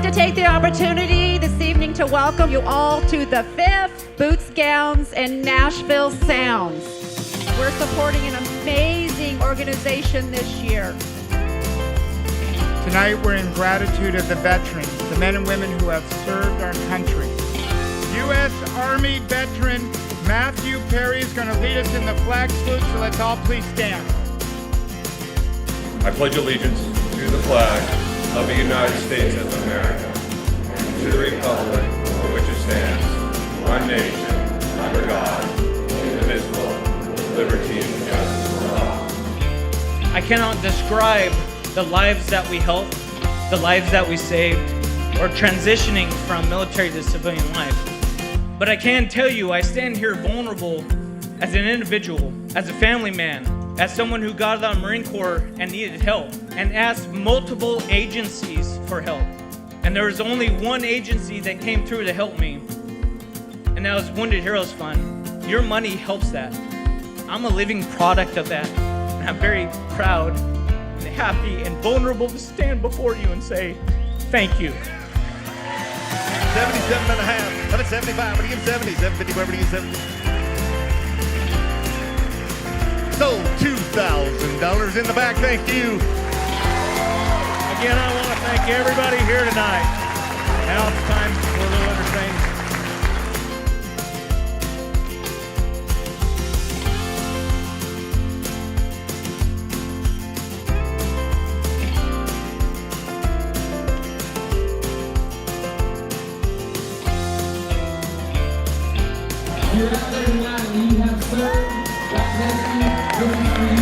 to take the opportunity this evening to welcome you all to the 5th Boots, Gowns, and Nashville Sounds. We're supporting an amazing organization this year. Tonight we're in gratitude of the veterans, the men and women who have served our country. U.S. Army veteran Matthew Perry is going to lead us in the flag salute, so let's all please stand. I pledge allegiance to the flag of the United States of America, to the republic for which it stands, one nation, under God, indivisible, with liberty and justice for all. I cannot describe the lives that we helped, the lives that we saved, or transitioning from military to civilian life. But I can tell you, I stand here vulnerable as an individual, as a family man, as someone who got out of the Marine Corps and needed help, and asked multiple agencies for help. And there was only one agency that came through to help me, and that was Wounded Heroes Fund. Your money helps that. I'm a living product of that, and I'm very proud and happy and vulnerable to stand before you and say, thank you. 77 and a half. 75, but he gives 70. 750, whatever he gives 70. Sold $2,000 in the back. Thank you. Again, I want to thank everybody here tonight. Now it's time for a little entertainment. You're out there tonight and you have served. God bless you.